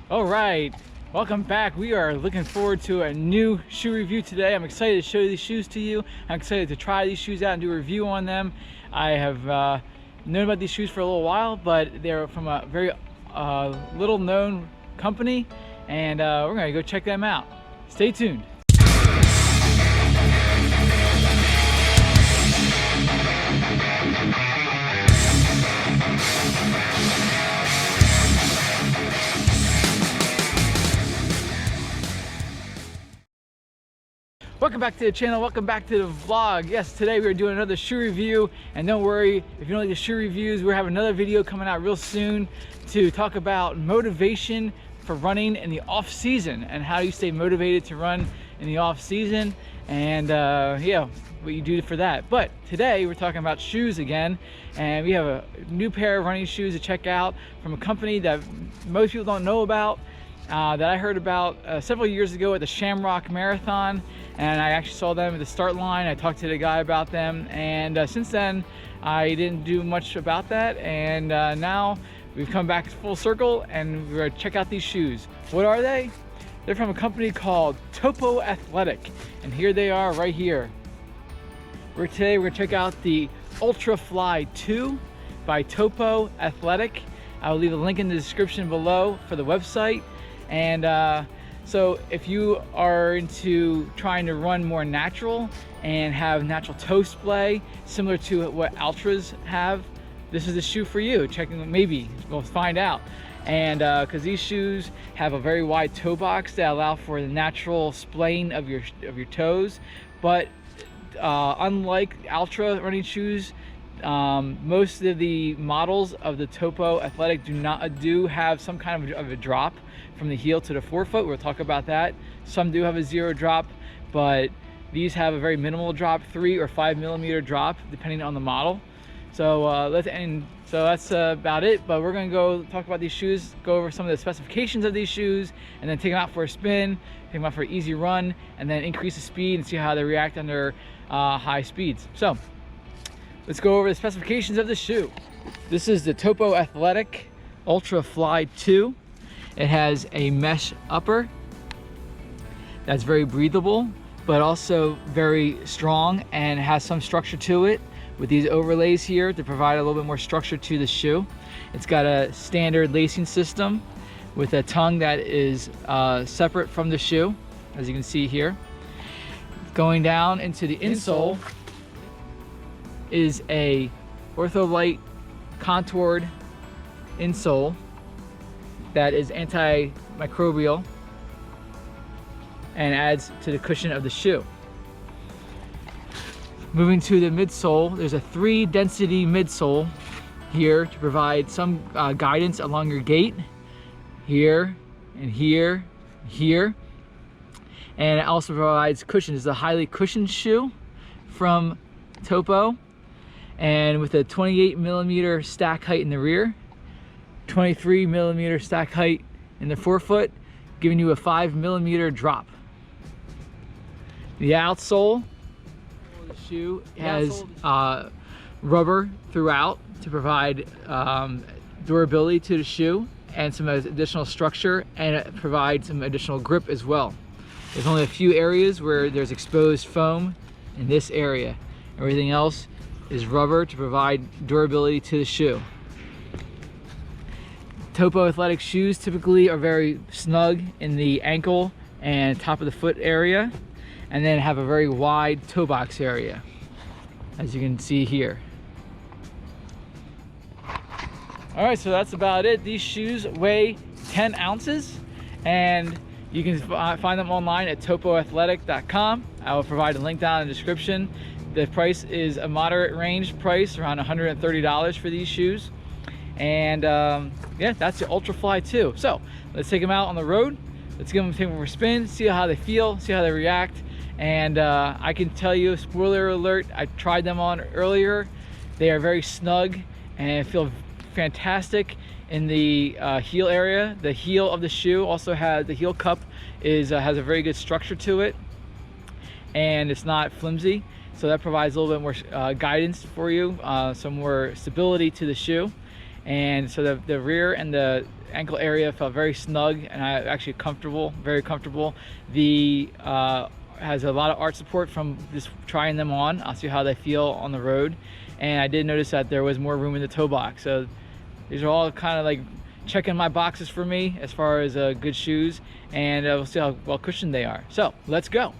All right, welcome back. We are looking forward to a new shoe review today. I'm excited to show these shoes to you. I'm excited to try these shoes out and do a review on them. I have known about these shoes for a little while, but they're from a very little known company, and we're gonna go check them out. Stay tuned. Welcome back to the channel, welcome back to the vlog. Yes, today we are doing another shoe review, and don't worry, if you don't like the shoe reviews, we're having another video coming out real soon to talk about motivation for running in the off season and how you stay motivated to run in the off season, and yeah, what you do for that. But today we're talking about shoes again, and we have a new pair of running shoes to check out from a company that most people don't know about, that I heard about several years ago at the Shamrock Marathon, and I actually saw them at the start line. I talked to the guy about them, and since then I didn't do much about that, and now we've come back full circle and we're gonna check out these shoes. What are they? They're from a company called Topo Athletic, and here they are right here. Today we're gonna check out the Ultrafly 2 by Topo Athletic. I'll leave a link in the description below for the website. And so if you are into trying to run more natural and have natural toe splay similar to what Altras have, this is the shoe for you. Maybe we'll find out. And because these shoes have a very wide toe box that allow for the natural splaying of your toes, but unlike Altra running shoes, most of the models of the Topo Athletic do have some kind of a drop from the heel to the forefoot. We'll talk about that. Some do have a zero drop, but these have a very minimal drop, 3 or 5 millimeter drop, depending on the model. So that's about it. But we're gonna go talk about these shoes, go over some of the specifications of these shoes, and then take them out for a spin, take them out for an easy run, and then increase the speed and see how they react under high speeds. So let's go over the specifications of the shoe. This is the Topo Athletic Ultrafly 2. It has a mesh upper that's very breathable, but also very strong and has some structure to it with these overlays here to provide a little bit more structure to the shoe. It's got a standard lacing system with a tongue that is separate from the shoe, as you can see here. Going down into the insole is a Ortholite contoured insole that is antimicrobial and adds to the cushion of the shoe. Moving to the midsole, there's a 3 density midsole here to provide some guidance along your gait, here and here, here. And it also provides cushion. It's a highly cushioned shoe from Topo, and with a 28 millimeter stack height in the rear, 23 millimeter stack height in the forefoot, giving you a 5 millimeter drop. The outsole of the shoe has rubber throughout to provide durability to the shoe and some additional structure, and it provides some additional grip as well. There's only a few areas where there's exposed foam in this area. Everything else is rubber to provide durability to the shoe. Topo Athletic shoes typically are very snug in the ankle and top of the foot area, and then have a very wide toe box area, as you can see here. All right, so that's about it. These shoes weigh 10 ounces, and you can find them online at topoathletic.com. I will provide a link down in the description. The price is a moderate range price, around $130 for these shoes. And yeah, that's the Ultrafly 2. So let's take them out on the road. Let's give them for a spin, see how they feel, see how they react. And I can tell you, spoiler alert, I tried them on earlier. They are very snug and feel fantastic in the heel area. The heel of the shoe also has, the heel cup has a very good structure to it, and it's not flimsy. So that provides a little bit more guidance for you, some more stability to the shoe. And so the rear and the ankle area felt very snug and actually comfortable, very comfortable. The has a lot of arch support from just trying them on. I'll see how they feel on the road. And I did notice that there was more room in the toe box. So these are all kind of like checking my boxes for me as far as good shoes, and we'll see how well cushioned they are. So let's go.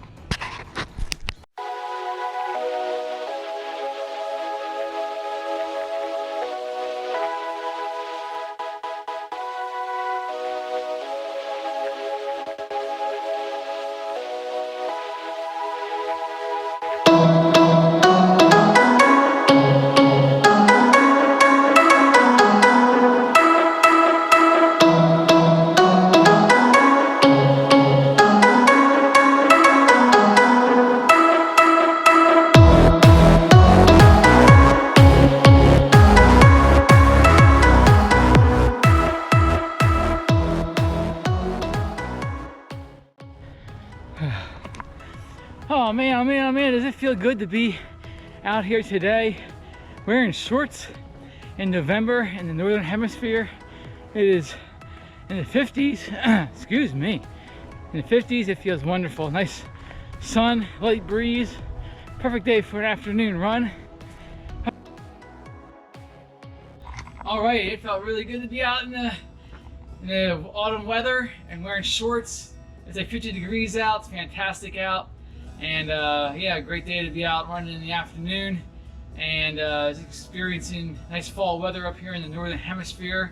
Oh man, oh man, oh man, does it feel good to be out here today wearing shorts in November in the Northern Hemisphere. It is in the 50s, excuse me, in the 50s. It feels wonderful. Nice sun, light breeze, perfect day for an afternoon run. All right, it felt really good to be out in the autumn weather and wearing shorts. It's like 50 degrees out, it's fantastic out. And yeah, great day to be out running in the afternoon, and experiencing nice fall weather up here in the Northern Hemisphere.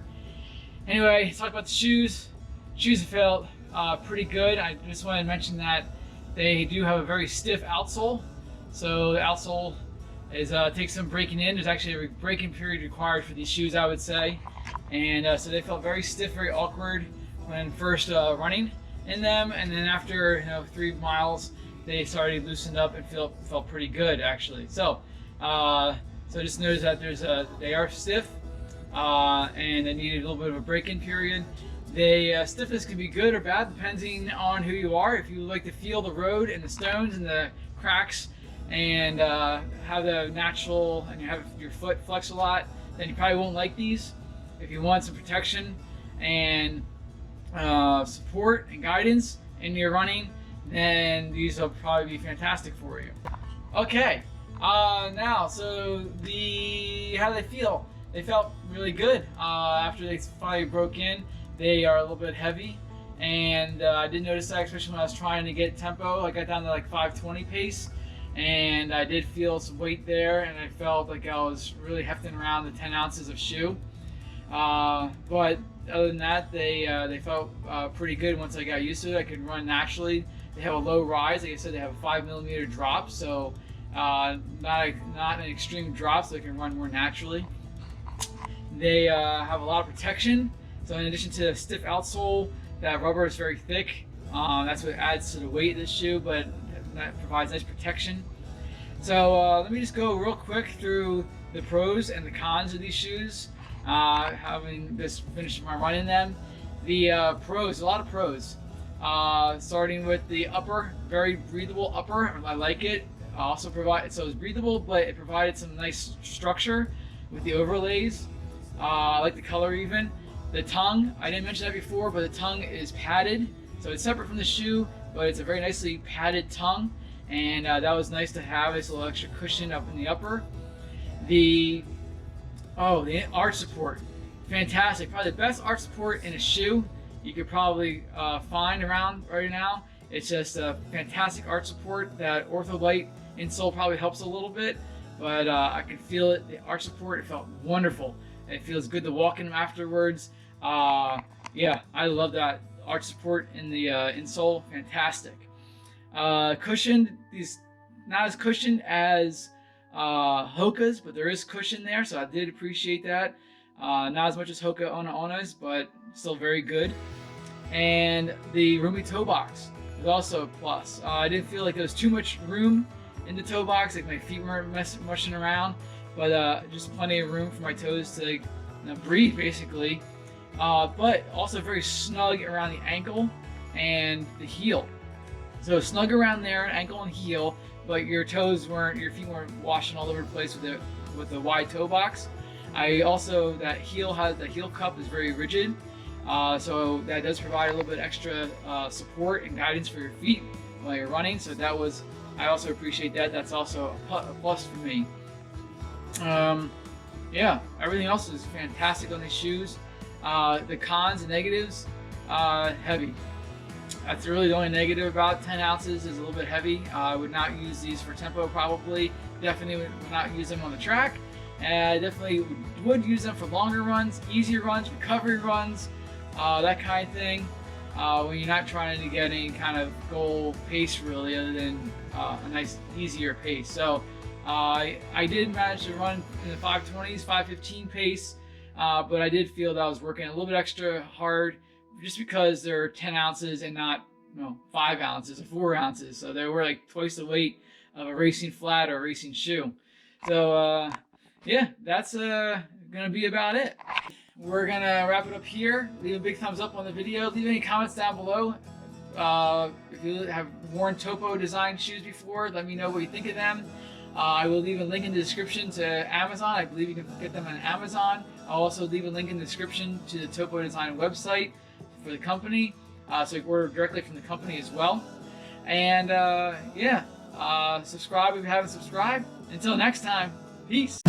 Anyway, talk about the shoes. Shoes felt pretty good. I just wanted to mention that they do have a very stiff outsole. So the outsole is takes some breaking in. There's actually a breaking period required for these shoes, I would say. And so they felt very stiff, very awkward when first running in them. And then after 3 miles, they started loosened up and felt pretty good actually. So so just notice that they are stiff and they need a little bit of a break-in period. Stiffness can be good or bad depending on who you are. If you like to feel the road and the stones and the cracks and have the natural, and you have your foot flex a lot, then you probably won't like these. If you want some protection and support and guidance in your running, then these will probably be fantastic for you. Okay, now, so how do they feel? They felt really good after they finally broke in. They are a little bit heavy, and I did notice that, especially when I was trying to get tempo. I got down to like 5:20 pace, and I did feel some weight there, and I felt like I was really hefting around the 10 ounces of shoe. But other than that, they felt pretty good once I got used to it. I could run naturally. They have a low rise. Like I said, they have a 5mm drop, so not an extreme drop, so they can run more naturally. They have a lot of protection. So in addition to a stiff outsole, that rubber is very thick. That's what adds to the weight of the shoe, but that provides nice protection. So let me just go real quick through the pros and the cons of these shoes. Having just finished my run in them. The pros, a lot of pros. Starting with the upper, very breathable upper. I like it. Also so it's breathable, but it provided some nice structure with the overlays. I like the color even. The tongue, I didn't mention that before, but the tongue is padded. So it's separate from the shoe, but it's a very nicely padded tongue. And that was nice to have, this little extra cushion up in the upper. The arch support, fantastic. Probably the best arch support in a shoe you could probably find around right now. It's just a fantastic arch support. That Ultrafly insole probably helps a little bit, but I could feel it. The arch support, it felt wonderful. It feels good to walk in them afterwards. Yeah, I love that arch support in the insole. Fantastic. Cushioned, these not as cushioned as Hoka's, but there is cushion there, so I did appreciate that. Not as much as Hoka One One's, but still very good. And the roomy toe box was also a plus. I didn't feel like there was too much room in the toe box, like my feet weren't mushing around, but just plenty of room for my toes to breathe basically. But also very snug around the ankle and the heel. So snug around there, ankle and heel, but your feet weren't washing all over the place with the wide toe box. The heel cup is very rigid. So that does provide a little bit extra support and guidance for your feet while you're running. So I also appreciate that. That's also a plus for me. Yeah, everything else is fantastic on these shoes. The cons and negatives, heavy. That's really the only negative about 10 ounces is a little bit heavy. I would not use these for tempo probably. Definitely would not use them on the track. And I definitely would use them for longer runs, easier runs, recovery runs, that kind of thing. When you're not trying to get any kind of goal pace really, other than a nice easier pace. So I did manage to run in the 5:20s, 5:15 pace, but I did feel that I was working a little bit extra hard just because they're 10 ounces and not 5 ounces or 4 ounces. So they were like twice the weight of a racing flat or a racing shoe. So yeah, that's gonna be about it. We're gonna wrap it up here. Leave a big thumbs up on the video. Leave any comments down below. If you have worn Topo design shoes before, let me know what you think of them. I will leave a link in the description to Amazon. I believe you can get them on Amazon. I'll also leave a link in the description to the Topo design website for the company, so you can order directly from the company as well. And yeah, subscribe if you haven't subscribed. Until next time, peace.